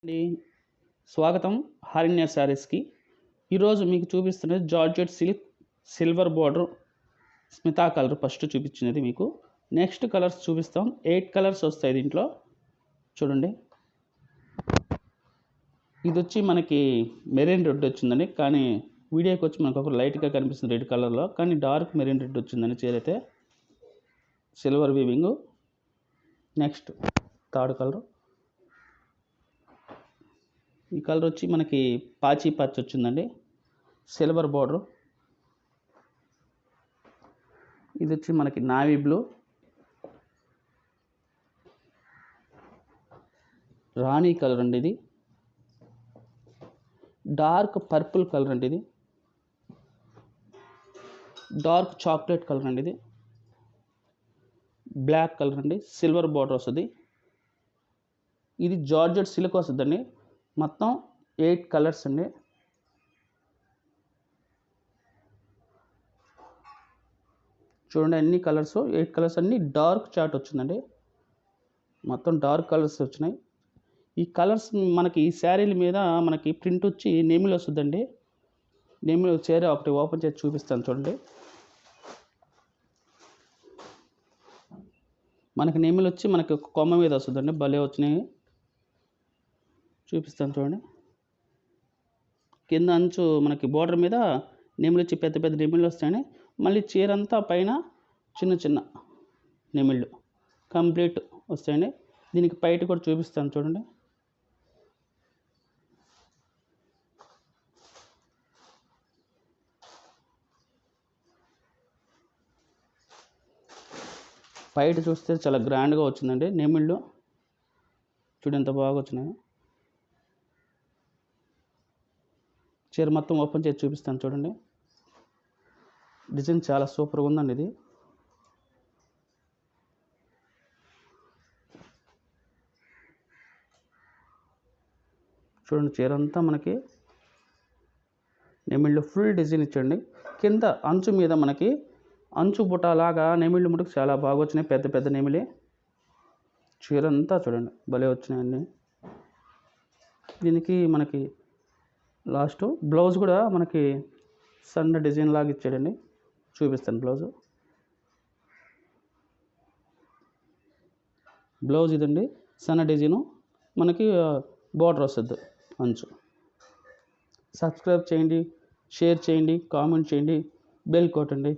అండి స్వాగతం హారిన్య శారీస్కి. ఈరోజు మీకు చూపిస్తున్నది georgette silk silver border Smita colour first చూపించినది మీకు. నెక్స్ట్ కలర్స్ చూపిస్తాం. 8 కలర్స్ వస్తాయి దీంట్లో. చూడండి, ఇది వచ్చి మనకి మెరైన్ రెడ్ వచ్చిందండి, కానీ వీడియోకి వచ్చి మనకు ఒక లైట్గా కనిపిస్తుంది రెడ్ కలర్లో, కానీ డార్క్ మెరైన్ రెడ్ వచ్చిందండి చీర అయితే. Silver weaving. Next third colour, ఈ కలర్ వచ్చి మనకి పాచి పచ్చ వచ్చిందండి, సిల్వర్ బార్డర్. ఇది వచ్చి మనకి నావీ బ్లూ, రాణి కలర్ అండి. ఇది డార్క్ పర్పుల్ కలర్ అండి. ఇది డార్క్ చాక్లెట్ కలర్ అండి. ఇది బ్లాక్ కలర్ అండి, సిల్వర్ బార్డర్ వస్తుంది. ఇది జార్జెట్ సిల్క్ వస్తుందండి. మొత్తం 8 కలర్స్ అండి. చూడండి, అన్ని కలర్స్ 8 కలర్స్ అన్ని డార్క్ చాట్ వచ్చిందండి. మొత్తం డార్క్ కలర్స్ వచ్చినాయి. ఈ కలర్స్ మనకి ఈ శారీల మీద మనకి ప్రింట్ వచ్చి నెమిలి వస్తుందండి. నెమిలి చీర ఒకటి ఓపెన్ చేసి చూపిస్తాను చూడండి. మనకి నెమిలి వచ్చి మనకి ఒక కొమ్మ మీద వస్తుందండి, భలే వచ్చినాయి. చూపిస్తాను చూడండి. కింద అంచు మనకి బోర్డర్ మీద నెమిలి వచ్చి పెద్ద పెద్ద నెమిళ్ళు వస్తాయని, మళ్ళీ చీర అంతా పైన చిన్న చిన్న నెమిళ్ళు కంప్లీట్ వస్తాయండి. దీనికి పైట కూడా చూపిస్తాను చూడండి. పైట చూస్తే చాలా గ్రాండ్గా వచ్చిందండి. నెమిళ్ళు చూడు ఎంత బాగా వచ్చినాయి. చీర మొత్తం ఓపెన్ చేసి చూపిస్తాను చూడండి. డిజైన్ చాలా సూపర్గా ఉందండి. ఇది చూడండి, చీర అంతా మనకి నెమిళ్ళు ఫుల్ డిజైన్ ఇచ్చండి. కింద అంచు మీద మనకి అంచు బుట్టలాగా నెమిళ్ళు ముట్టుకు చాలా బాగా వచ్చినాయి, పెద్ద పెద్ద నెమిలి. చీర అంతా చూడండి భలే వచ్చినాయండి. దీనికి మనకి లాస్ట్ బ్లౌజ్ కూడా మనకి సన్న డిజైన్ లాగా ఇచ్చాడండి. చూపిస్తాను బ్లౌజు. బ్లౌజ్ ఇదండి, సన్న డిజైను, మనకి బార్డర్ వస్తుంది అంచు. సబ్స్క్రైబ్ చేయండి, షేర్ చేయండి, కామెంట్ చేయండి, బెల్ కొట్టండి.